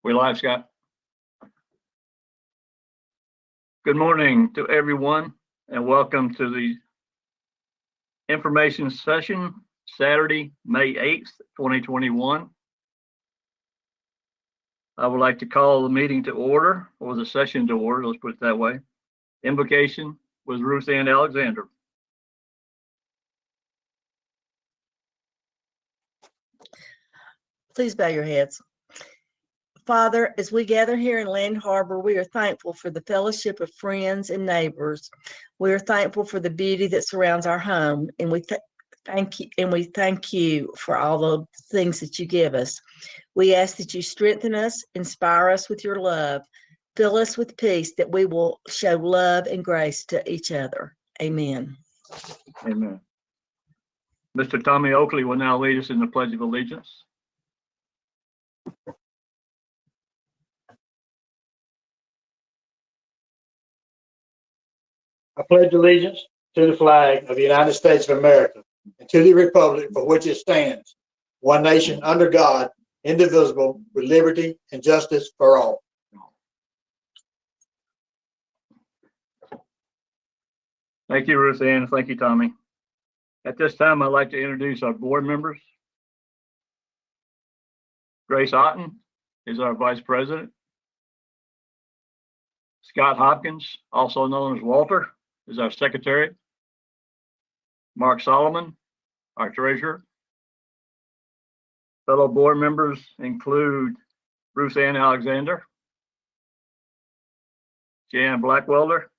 We live, Scott. Good morning to everyone and welcome to the information session, Saturday, May 8th, 2021. I would like to call the meeting to order, or the session to order, let's put it that way. Invocation with Ruth Ann Alexander. Please bow your heads. Father, as we gather here in Land Harbor, we are thankful for the fellowship of friends and neighbors. We are thankful for the beauty that surrounds our home, and we thank you for all the things that you give us. We ask that you strengthen us, inspire us with your love, fill us with peace, that we will show love and grace to each other. Amen. Amen. Mr. Tommy Oakley will now lead us in the Pledge of Allegiance. I pledge allegiance to the flag of the United States of America and to the republic for which it stands, one nation under God, indivisible, with liberty and justice for all. Thank you, Ruth Ann. Thank you, Tommy. At this time, I'd like to introduce our board members. Grace Otten is our Vice President. Scott Hopkins, also known as Walter, is our Secretary. Mark Solomon, our Treasurer. Fellow board members include Ruth Ann Alexander, Jan Blackwelder,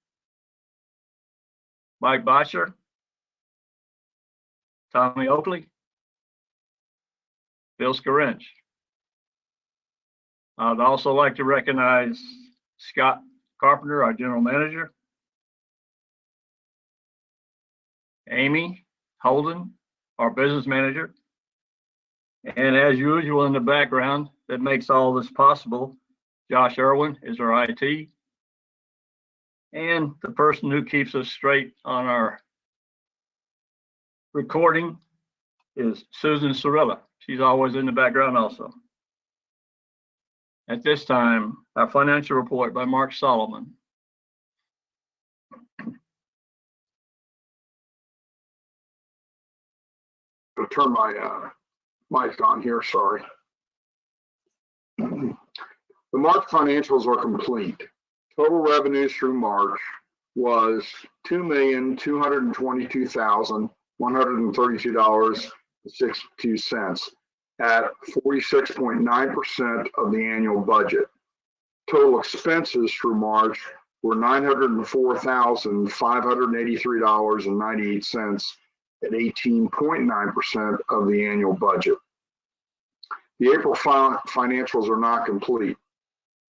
Mike Botcher, Tommy Oakley, Bill Scarinch. I'd also like to recognize Scott Carpenter, our General Manager, Amy Holden, our Business Manager, and as usual in the background that makes all this possible, Josh Irwin is our IT, and the person who keeps us straight on our recording is Susan Sorella. She's always in the background also. At this time, our financial report by Mark Solomon. I'll turn my mic on here, sorry. The March financials are complete. Total revenues through March was $2,222,132.62 at 46.9% of the annual budget. Total expenses through March were $904,583.98 at 18.9% of the annual budget. The April financials are not complete.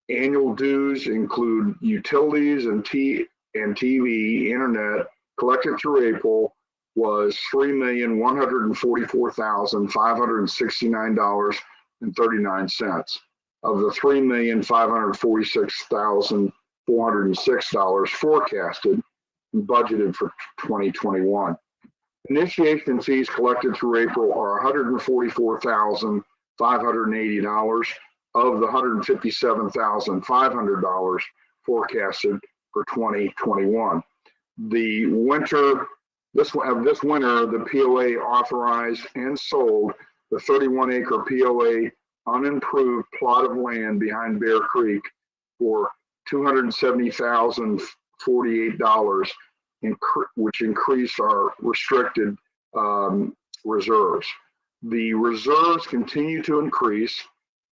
Annual dues include utilities and TV, internet collected through April was $3,144,569.39 of the $3,546,406 forecasted and budgeted for 2021. Initiation fees collected through April are $144,580 of the $157,500 forecasted for 2021. This winter, the POA authorized and sold the 31-acre POA unimproved plot of land behind Bear Creek for $270,048, which increased our restricted reserves. The reserves continue to increase.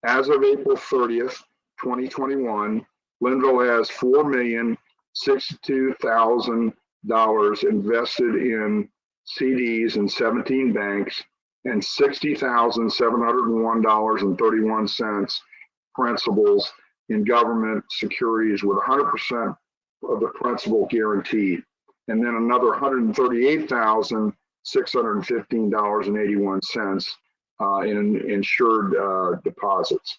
As of April 30th, 2021, Linville has $4,062,000 invested in CDs in 17 banks and $60,701.31 principals in government securities with 100% of the principal guaranteed, and then another $138,615.81 in insured deposits.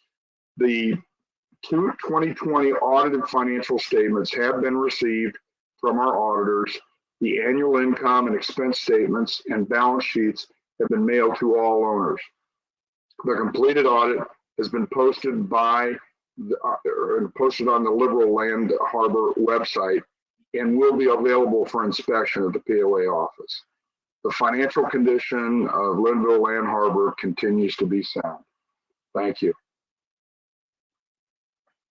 The 2020 audited financial statements have been received from our auditors. The annual income and expense statements and balance sheets have been mailed to all owners. The completed audit has been posted by posted on the Liberal Land Harbor website and will be available for inspection at the POA office. The financial condition of Linville Land Harbor continues to be sound. Thank you.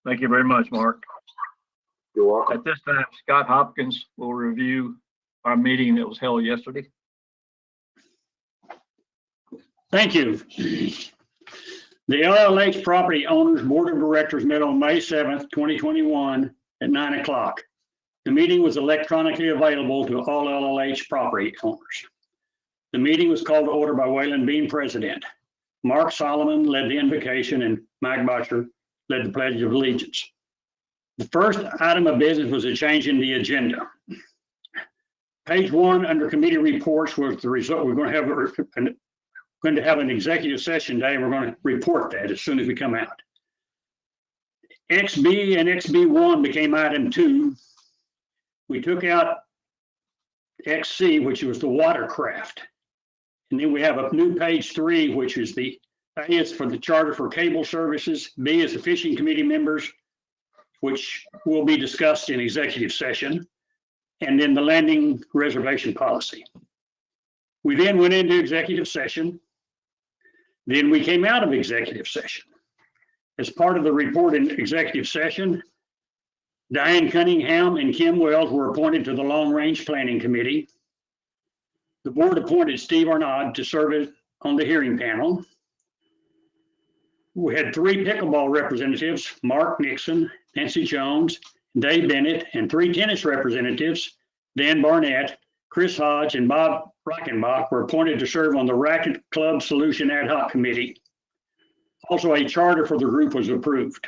Thank you very much, Mark. You're welcome. At this time, Scott Hopkins will review our meeting that was held yesterday. Thank you. The LLH Property Owners Board of Directors met on May 7th, 2021 at 9 o'clock. The meeting was electronically available to all LLH property owners. The meeting was called to order by Waylon Bean, President. Mark Solomon led the invocation and Mike Butcher led the Pledge of Allegiance. The first item of business was a change in the agenda. Page 1 under committee reports was the result. We're going to have an executive session day, and we're going to report that as soon as we come out. XB and XB1 became item 2. We took out XC, which was the watercraft. And then we have a new page 3, which is the A is for the charter for cable services. B is the fishing committee members, which will be discussed in executive session. And then the landing reservation policy. We then went into executive session. Then we came out of executive session. As part of the report in executive session, Diane Cunningham and Kim Wells were appointed to the Long Range Planning Committee. The board appointed Steve Arnaud to serve on the hearing panel. We had 3 pickleball representatives, Mark Nixon, Nancy Jones, Dave Bennett, and 3 tennis representatives, Dan Barnett, Chris Hodge, and Bob Reichenbach were appointed to serve on the Racket Club Solution Ad Hoc Committee. Also, a charter for the group was approved.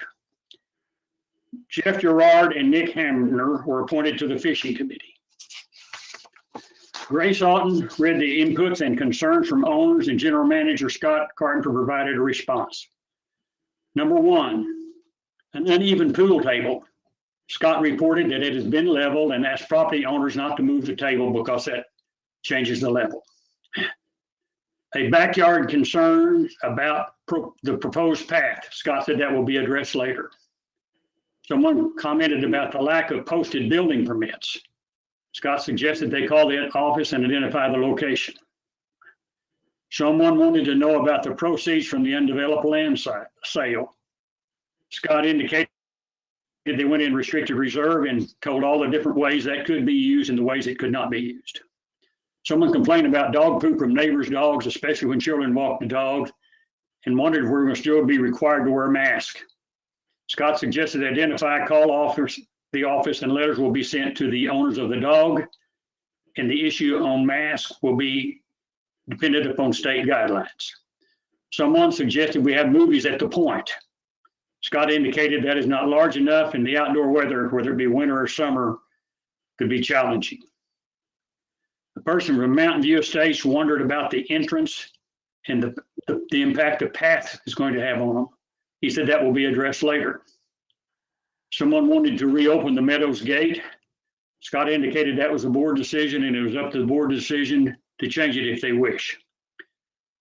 Jeff Gerard and Nick Hamner were appointed to the Fishing Committee. Grace Alton read the inputs and concerns from owners, and General Manager Scott Carpenter provided a response. Number 1, an uneven pool table. Scott reported that it has been leveled and asked property owners not to move the table because that changes the level. A backyard concern about the proposed path. Scott said that will be addressed later. Someone commented about the lack of posted building permits. Scott suggested they call the office and identify the location. Someone wanted to know about the proceeds from the undeveloped land sale. Scott indicated they went in restricted reserve and told all the different ways that could be used and the ways it could not be used. Someone complained about dog poop from neighbors' dogs, especially when children walk the dogs, and wondered if we were going to still be required to wear a mask. Scott suggested they identify, call the office, and letters will be sent to the owners of the dog, and the issue on masks will be dependent upon state guidelines. Someone suggested we have movies at the point. Scott indicated that is not large enough, and the outdoor weather, whether it be winter or summer, could be challenging. The person from Mountain View Estates wondered about the entrance and the impact the path is going to have on them. He said that will be addressed later. Someone wanted to reopen the Meadows Gate. Scott indicated that was a board decision, and it was up to the board decision to change it if they wish.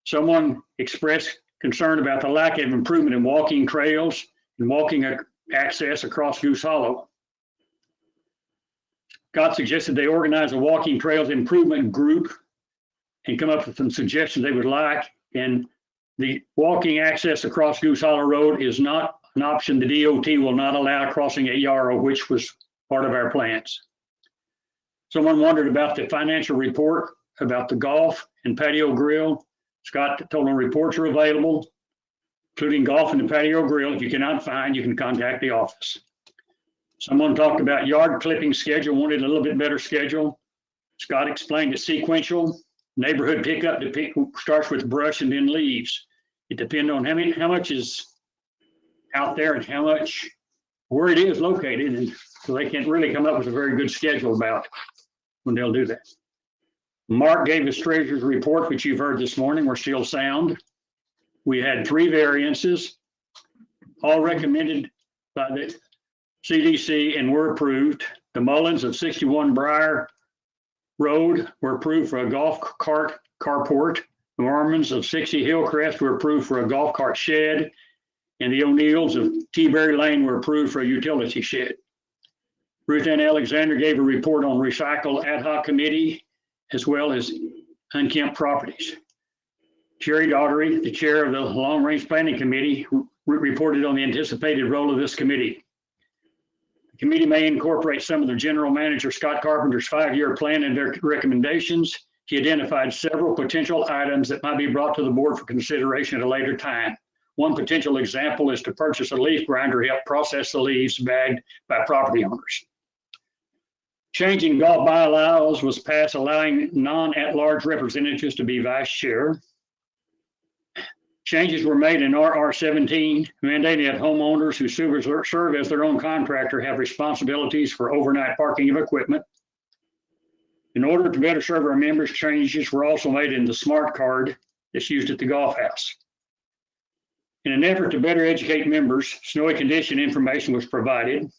Someone expressed concern about the lack of improvement in walking trails and walking access across Goose Hollow. Scott suggested they organize a walking trails improvement group and come up with some suggestions they would like. And the walking access across Goose Hollow Road is not an option. The DOT will not allow crossing at Yarrow, which was part of our plans. Someone wondered about the financial report about the golf and patio grill. Scott told them reports are available, including golf and the patio grill. If you cannot find, you can contact the office. Someone talked about yard clipping schedule, wanted a little bit better schedule. Scott explained it's sequential. Neighborhood pickup starts with brush and then leaves. It depends on how much is out there and how much, where it is located. And so they can't really come up with a very good schedule about when they'll do that. Mark gave his treasurer's report, which you've heard this morning. We're still sound. We had 3 variances, all recommended by the CDC and were approved. The Mullins of 61 Briar Road were approved for a golf cart carport. The Mormons of 60 Hillcrest were approved for a golf cart shed. and the O'Neills of T-Berry Lane were approved for a utility shed. Ruth Ann Alexander gave a report on recycle ad hoc committee as well as unkempt properties. Sherry Daugherty, the chair of the Long Range Planning Committee, reported on the anticipated role of this committee. The committee may incorporate some of the general manager, Scott Carpenter's 5-year plan and their recommendations. He identified several potential items that might be brought to the board for consideration at a later time. One potential example is to purchase a leaf grinder to help process the leaves bagged by property owners. Changing golf bylaws was passed, allowing non-at-large representatives to be vice chair. Changes were made in RR 17, mandating that homeowners who serve as their own contractor have responsibilities for overnight parking of equipment. In order to better serve our members, changes were also made in the smart card that's used at the golf house. In an effort to better educate members, snowy condition information was provided.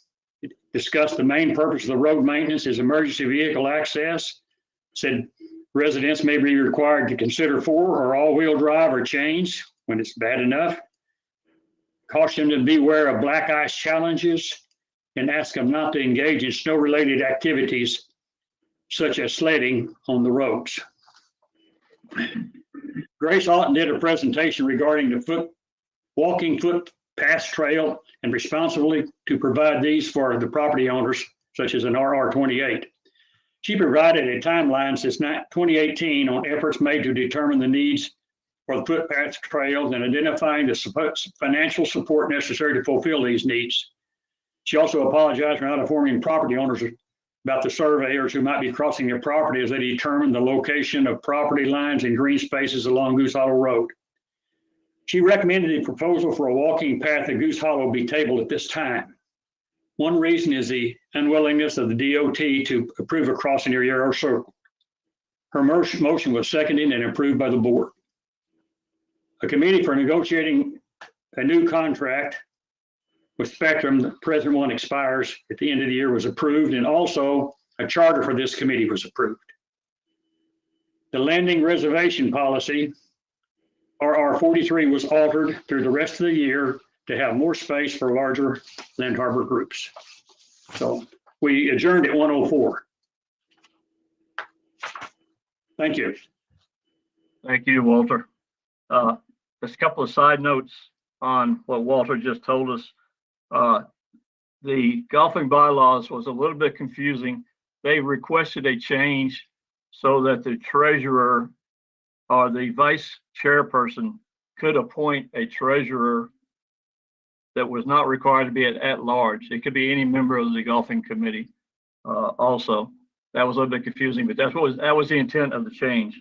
It discussed the main purpose of the road maintenance is emergency vehicle access. Said residents may be required to consider 4- or all-wheel drive or chains when it's bad enough. Caution them to beware of black ice challenges and ask them not to engage in snow-related activities such as sledding on the roads. Grace Alton did a presentation regarding the walking footpath trail and responsibility to provide these for the property owners, such as an RR 28. She provided a timeline since 2018 on efforts made to determine the needs for the footpath trails and identifying the financial support necessary to fulfill these needs. She also apologized for not informing property owners about the surveyors who might be crossing their property as they determine the location of property lines and green spaces along Goose Hollow Road. She recommended a proposal for a walking path at Goose Hollow be tabled at this time. One reason is the unwillingness of the DOT to approve a crossing near Yarrow Circle. Her motion was seconded and approved by the board. A committee for negotiating a new contract with Spectrum, the present one expires at the end of the year, was approved, and also a charter for this committee was approved. The landing reservation policy, RR 43, was altered through the rest of the year to have more space for larger Land Harbor groups. So we adjourned at 1:04. Thank you. Thank you, Walter. Just a couple of side notes on what Walter just told us. The golfing bylaws was a little bit confusing. They requested a change so that the treasurer or the vice chairperson could appoint a treasurer that was not required to be at large. It could be any member of the golfing committee. Also, that was a little bit confusing, but that was the intent of the change.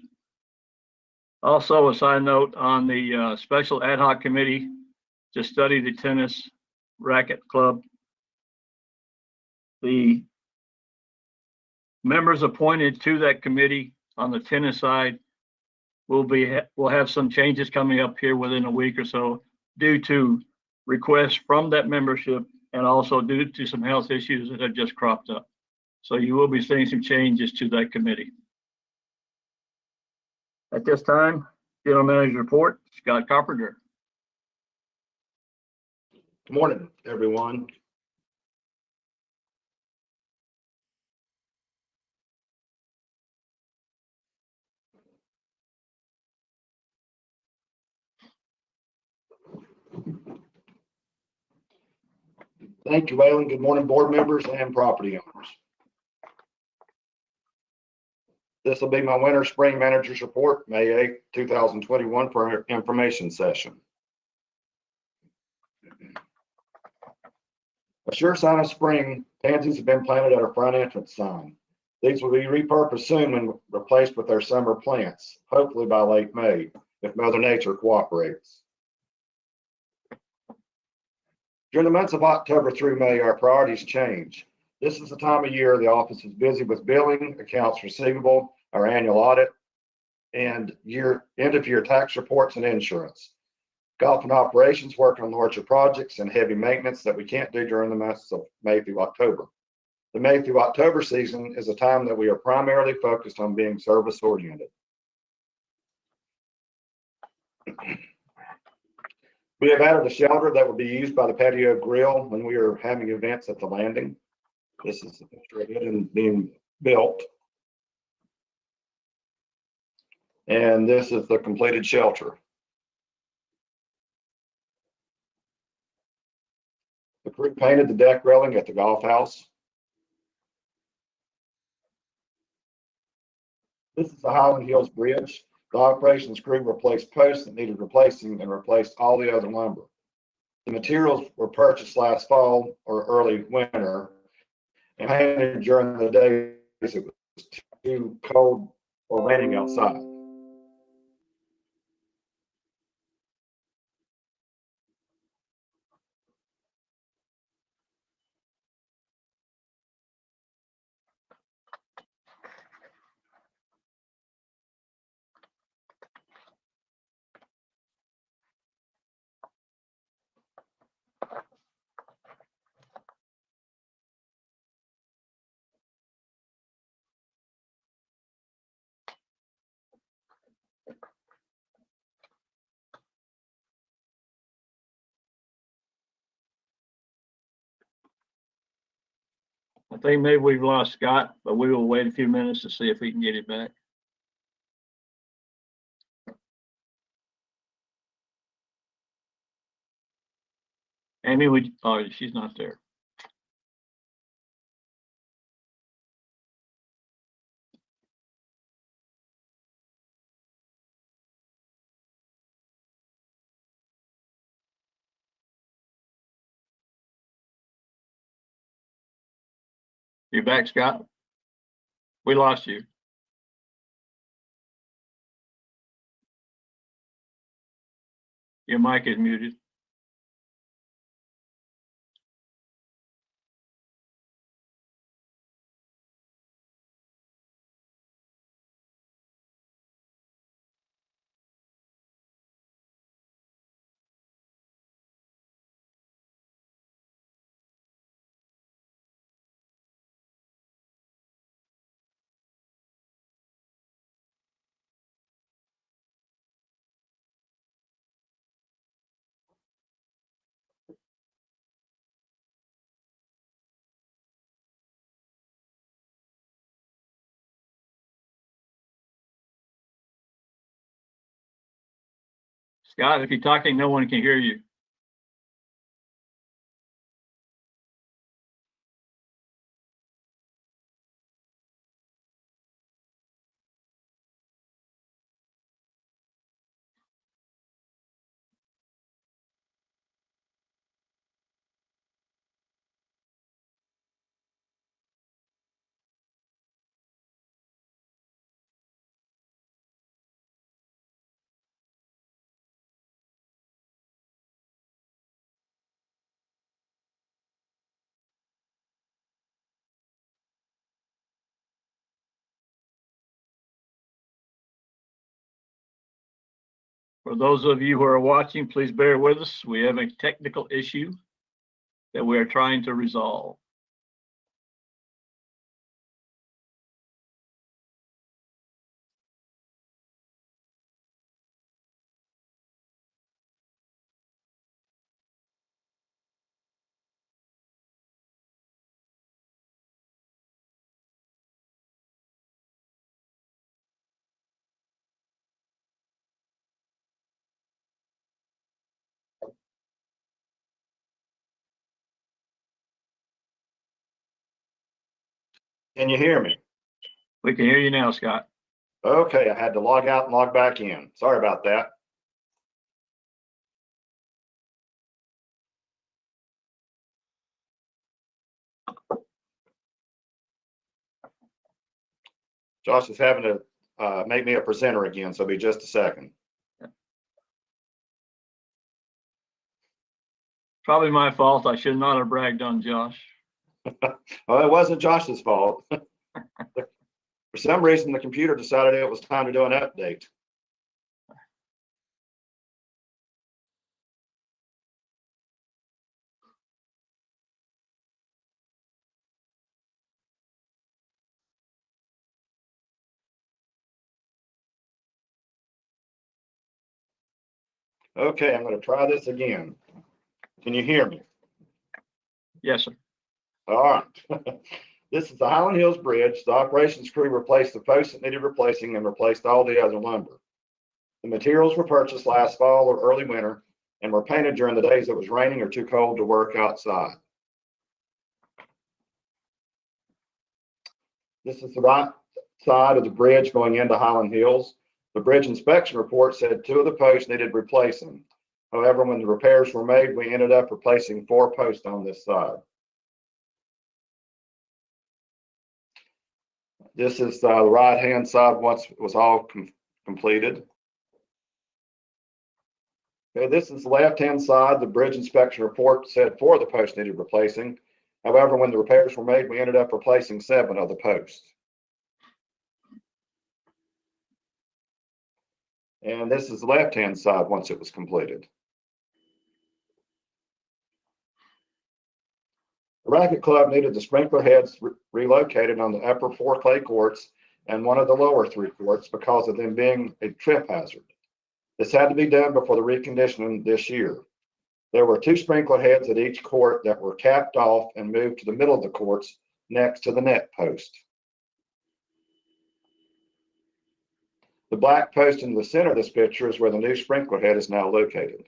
Also, a side note on the special ad hoc committee to study the tennis racket club. The members appointed to that committee on the tennis side will have some changes coming up here within a week or so due to requests from that membership and also due to some health issues that have just cropped up. So you will be seeing some changes to that committee. At this time, General Manager report, Scott Carpenter. Good morning, everyone. Thank you, Waylon. Good morning, board members and property owners. This will be my winter spring managers report, May 8th, 2021 for our information session. A sure sign of spring, pansies have been planted at our front entrance sign. These will be repurposed soon and replaced with their summer plants, hopefully by late May, if Mother Nature cooperates. During the months of October through May, our priorities change. This is the time of year the office is busy with billing, accounts receivable, our annual audit, and end of year tax reports and insurance. Golf and operations work on larger projects and heavy maintenance that we can't do during the months of May through October. The May through October season is a time that we are primarily focused on being service oriented. We have added a shelter that will be used by the patio grill when we are having events at the landing. This is a picture of it and being built. And this is the completed shelter. The crew painted the deck railing at the golf house. This is the Highland Hills Bridge. The operations crew replaced posts that needed replacing and replaced all the other lumber. The materials were purchased last fall or early winter and painted during the days it was too cold or raining outside. I think maybe we've lost Scott, but we will wait a few minutes to see if we can get it back. Amy, oh, she's not there. You back, Scott? We lost you. Your mic is muted. Scott, if you're talking, no one can hear you. For those of you who are watching, please bear with us. We have a technical issue that we are trying to resolve. Can you hear me? We can hear you now, Scott. Okay, I had to log out and log back in. Sorry about that. Josh is having to make me a presenter again, so it'll be just a second. Probably my fault. I should not have bragged on Josh. Well, it wasn't Josh's fault. For some reason, the computer decided it was time to do an update. Okay, I'm gonna try this again. Can you hear me? Yes, sir. All right. This is the Highland Hills Bridge. The operations crew replaced the posts that needed replacing and replaced all the other lumber. The materials were purchased last fall or early winter and were painted during the days it was raining or too cold to work outside. This is the right side of the bridge going into Highland Hills. The bridge inspection report said 2 of the posts needed replacing. However, when the repairs were made, we ended up replacing 4 posts on this side. This is the right-hand side once it was all completed. Okay, this is the left-hand side. The bridge inspection report said 4 of the posts needed replacing. However, when the repairs were made, we ended up replacing 7 of the posts. And this is the left-hand side once it was completed. The Racket Club needed the sprinkler heads relocated on the upper 4 clay courts and one of the lower 3 courts because of them being a trip hazard. This had to be done before the reconditioning this year. There were 2 sprinkler heads at each court that were capped off and moved to the middle of the courts next to the net post. The black post in the center of this picture is where the new sprinkler head is now located.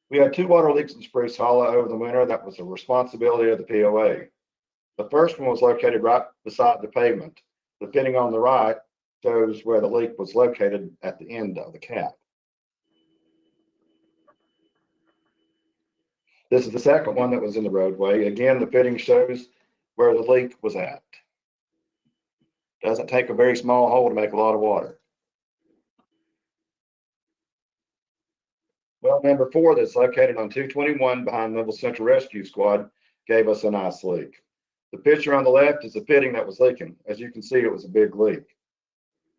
We had 2 water leaks in Spruce Hollow over the winter. That was the responsibility of the POA. The first one was located right beside the pavement. The fitting on the right shows where the leak was located at the end of the cap. This is the second one that was in the roadway. Again, the fitting shows where the leak was at. Doesn't take a very small hole to make a lot of water. Well, number 4 that's located on 221 behind Louisville Central Rescue Squad gave us a nice leak. The picture on the left is the fitting that was leaking. As you can see, it was a big leak.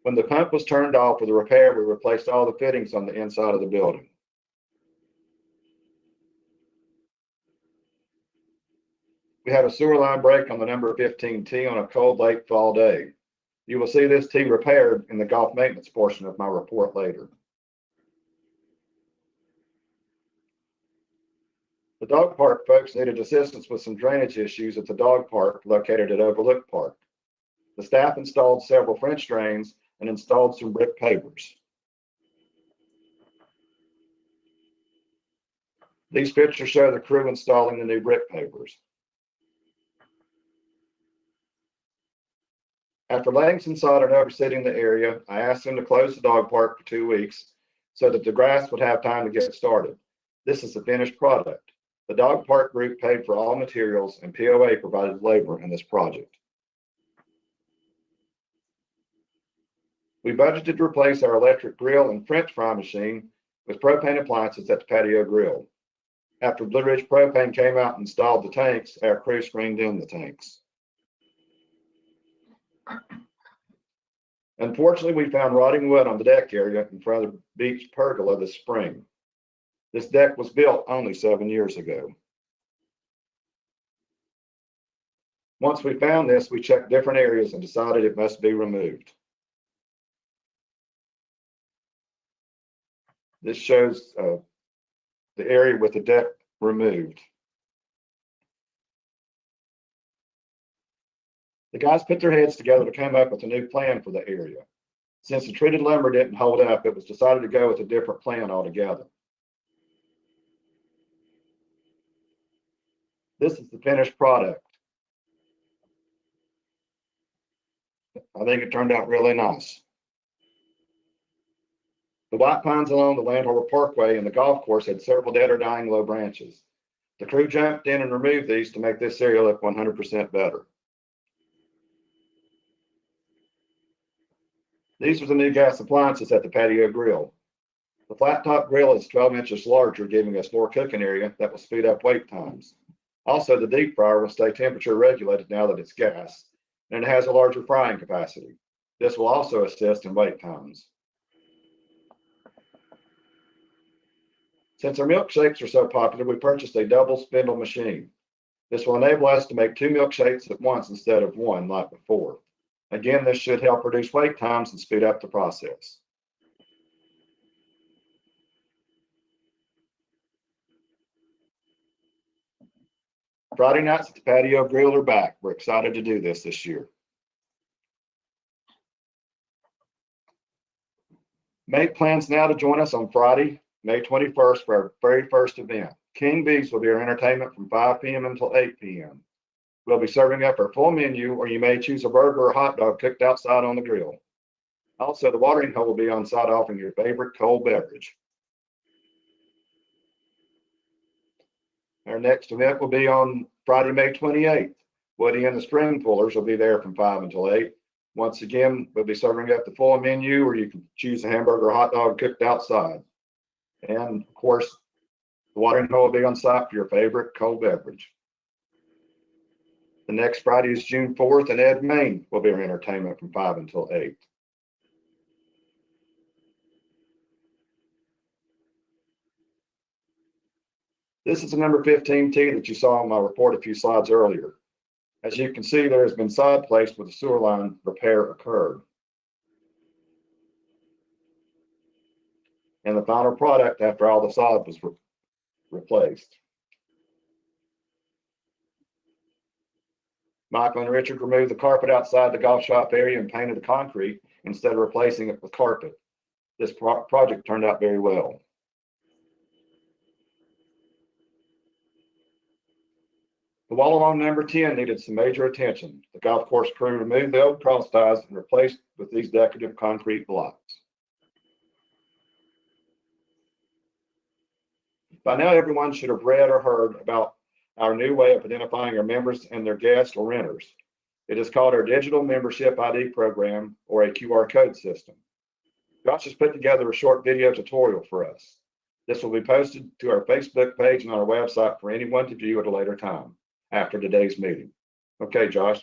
When the pump was turned off for the repair, we replaced all the fittings on the inside of the building. We had a sewer line break on the number 15 T on a cold late fall day. You will see this T repaired in the golf maintenance portion of my report later. The dog park folks needed assistance with some drainage issues at the dog park located at Overlook Park. The staff installed several French drains and installed some brick pavers. These pictures show the crew installing the new brick pavers. After laying some sod and overseeding the area, I asked them to close the dog park for 2 weeks so that the grass would have time to get started. This is the finished product. The dog park group paid for all materials and POA provided labor in this project. We budgeted to replace our electric grill and French fry machine with propane appliances at the patio grill. After Blue Ridge Propane came out and installed the tanks, our crew screened in the tanks. Unfortunately, we found rotting wood on the deck area in front of the beach pergola this spring. This deck was built only 7 years ago. Once we found this, we checked different areas and decided it must be removed. This shows the area with the deck removed. The guys put their heads together to come up with a new plan for the area. Since the treated lumber didn't hold up, it was decided to go with a different plan altogether. This is the finished product. I think it turned out really nice. The white pines along the Land Harbor Parkway and the golf course had several dead or dying low branches. The crew jumped in and removed these to make this area look 100% better. These are the new gas appliances at the patio grill. The flat top grill is 12 inches larger, giving us more cooking area that will speed up wait times. Also, the deep fryer will stay temperature regulated now that it's gas, and it has a larger frying capacity. This will also assist in wait times. Since our milkshakes are so popular, we purchased a double spindle machine. This will enable us to make 2 milkshakes at once instead of 1 like before. Again, this should help reduce wait times and speed up the process. Friday nights at the patio grill are back. We're excited to do this year. Make plans now to join us on Friday, May 21st for our very first event. King B's will be our entertainment from 5 p.m. until 8 p.m. We'll be serving up our full menu, or you may choose a burger or hot dog cooked outside on the grill. Also, the watering hole will be on site offering your favorite cold beverage. Our next event will be on Friday, May 28th. Woody and the Spring Pullers will be there from 5 until 8. Once again, we'll be serving up the full menu, or you can choose a hamburger or hot dog cooked outside. And of course, the watering hole will be on site for your favorite cold beverage. The next Friday is June 4th, and Ed Main will be our entertainment from 5 until 8. This is the number 15 tee that you saw in my report a few slides earlier. As you can see, there has been sod placed where the sewer line repair occurred. And the final product after all the sod was replaced. Michael and Richard removed the carpet outside the golf shop area and painted the concrete instead of replacing it with carpet. This project turned out very well. The wall along number 10 needed some major attention. The golf course crew removed the old cross ties and replaced with these decorative concrete blocks. By now, everyone should have read or heard about our new way of identifying our members and their guests or renters. It is called our Digital Membership ID program, or a QR code system. Josh has put together a short video tutorial for us. This will be posted to our Facebook page and on our website for anyone to view at a later time after today's meeting. Okay, Josh.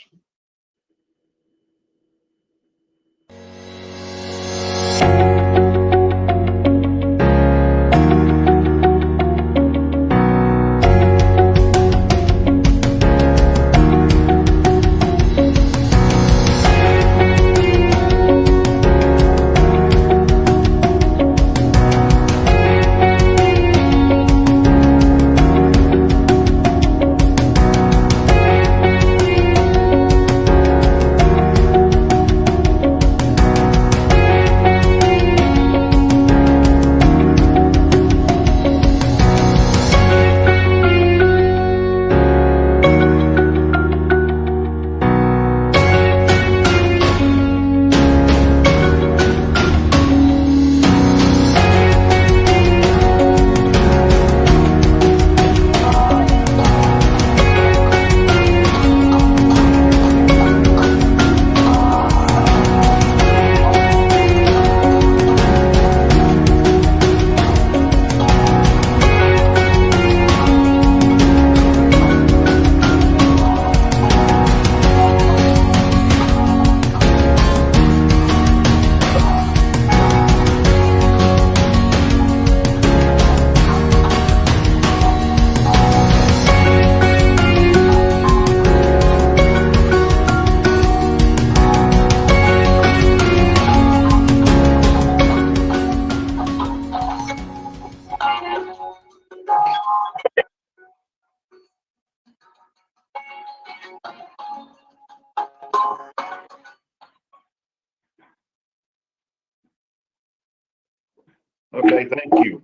Okay, thank you.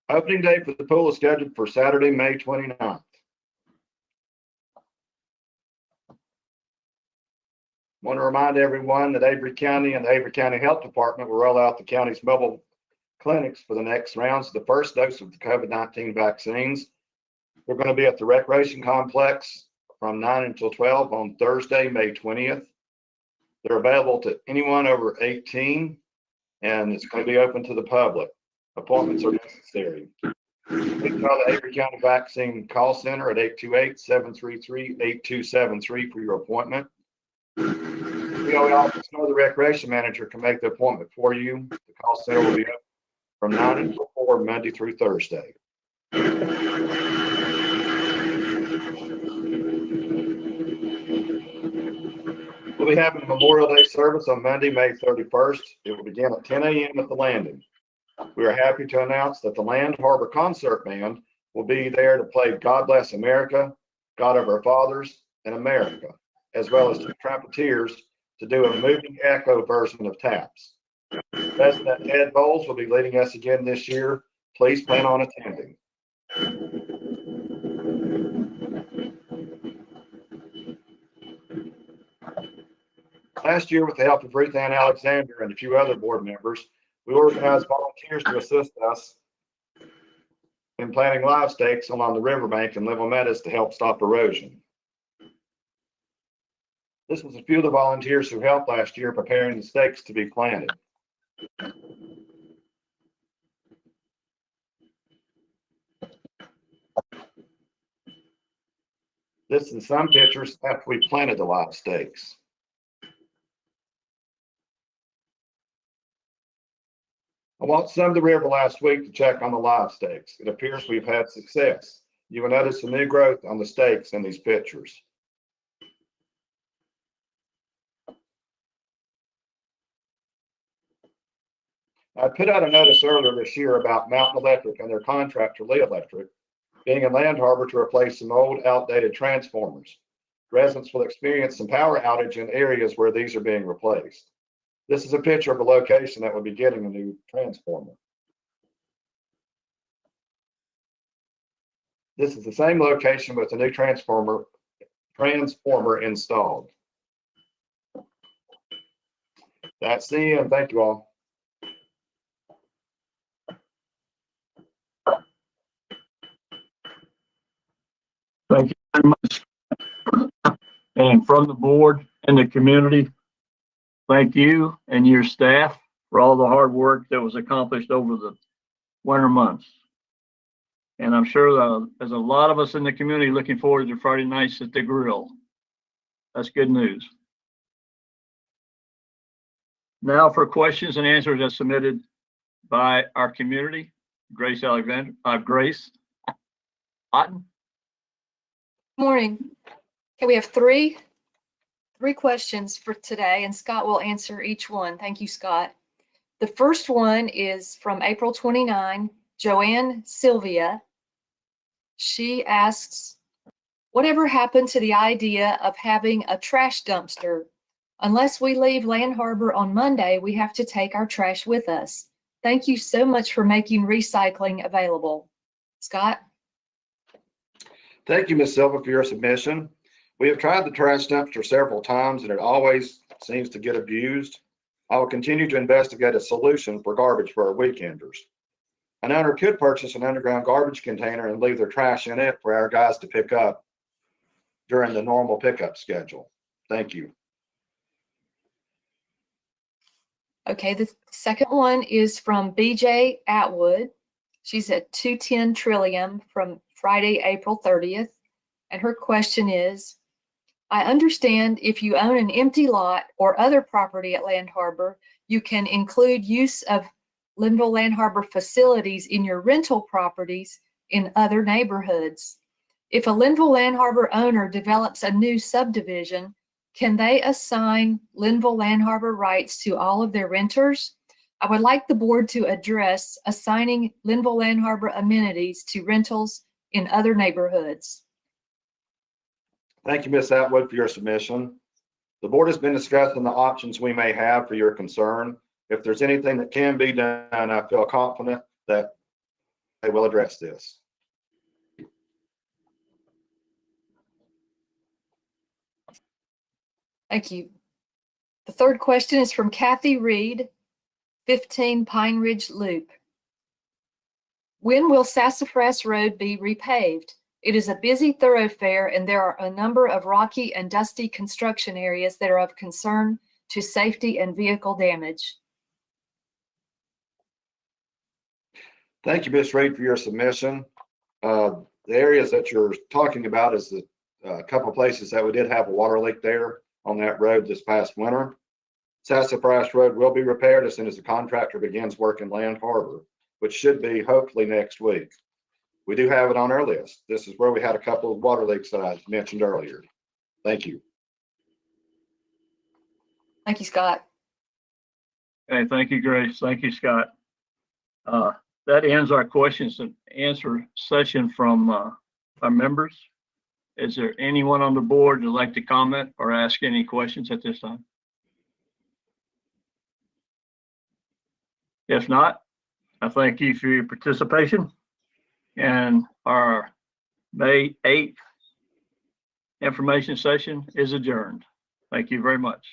Opening day for the pool is scheduled for Saturday, May 29th. Want to remind everyone that Avery County and the Avery County Health Department will roll out the county's mobile clinics for the next rounds of the first dose of the COVID-19 vaccines. We're going to be at the Recreation Complex from 9 until 12 on Thursday, May 20th. They're available to anyone over 18, and it's going to be open to the public. Appointments are necessary. Please call the Avery County Vaccine Call Center at 828-733-8273 for your appointment. The office or the recreation manager can make the appointment for you. The call center will be open from 9 until 4, Monday through Thursday. We'll be having a Memorial Day service on Monday, May 31st. It will begin at 10 a.m. at the landing. We are happy to announce that the Land Harbor Concert Band will be there to play God Bless America, God of Our Fathers, and America, as well as two trumpeteers to do a moving echo version of Taps. President Ted Bowles will be leading us again this year. Please plan on attending. Last year, with the help of Ruth Ann Alexander and a few other board members, we organized volunteers to assist us in planting live stakes along the riverbank in Linville Meadows to help stop erosion. This was a few of the volunteers who helped last year preparing the stakes to be planted. This is some pictures after we planted the live stakes. I walked some of the river last week to check on the live stakes. It appears we've had success. You will notice some new growth on the stakes in these pictures. I put out a notice earlier this year about Mountain Electric and their contractor, Lee Electric, being in Land Harbor to replace some old, outdated transformers. Residents will experience some power outage in areas where these are being replaced. This is a picture of a location that would be getting a new transformer. This is the same location with a new transformer installed. That's the end. Thank you all. Thank you very much. And from the board and the community, thank you and your staff for all the hard work that was accomplished over the winter months. And I'm sure there's a lot of us in the community looking forward to Friday nights at the grill. That's good news. Now for questions and answers as submitted by our community. Grace Alexander, Grace Otten. Morning. Okay, we have three questions for today, and Scott will answer each one. Thank you, Scott. The first one is from April 29, Joanne Sylvia. She asks, whatever happened to the idea of having a trash dumpster? Unless we leave Land Harbor on Monday, we have to take our trash with us. Thank you so much for making recycling available. Scott? Thank you, Ms. Silva, for your submission. We have tried the trash dumpster several times and it always seems to get abused. I will continue to investigate a solution for garbage for our weekenders. An owner could purchase an underground garbage container and leave their trash in it for our guys to pick up during the normal pickup schedule. Thank you. Okay, the second one is from BJ Atwood. She's at 210 Trillium from Friday, April 30th. And her question is, I understand if you own an empty lot or other property at Land Harbor, you can include use of Linville Land Harbor facilities in your rental properties in other neighborhoods. If a Linville Land Harbor owner develops a new subdivision, can they assign Linville Land Harbor rights to all of their renters? I would like the board to address assigning Linville Land Harbor amenities to rentals in other neighborhoods. Thank you, Ms. Atwood, for your submission. The board has been discussing the options we may have for your concern. If there's anything that can be done, I feel confident that they will address this. Thank you. The third question is from Kathy Reed, 15 Pine Ridge Loop. When will Sassafras Road be repaved? It is a busy thoroughfare and there are a number of rocky and dusty construction areas that are of concern to safety and vehicle damage. Thank you, Ms. Reed, for your submission. The areas that you're talking about is the couple of places that we did have a water leak there on that road this past winter. Sassafras Road will be repaired as soon as the contractor begins work in Land Harbor, which should be hopefully next week. We do have it on our list. This is where we had a couple of water leaks that I mentioned earlier. Thank you. Thank you, Scott. Okay, thank you, Grace. Thank you, Scott. That ends our questions and answer session from our members. Is there anyone on the board that'd like to comment or ask any questions at this time? If not, I thank you for your participation, and our May 8th information session is adjourned. Thank you very much.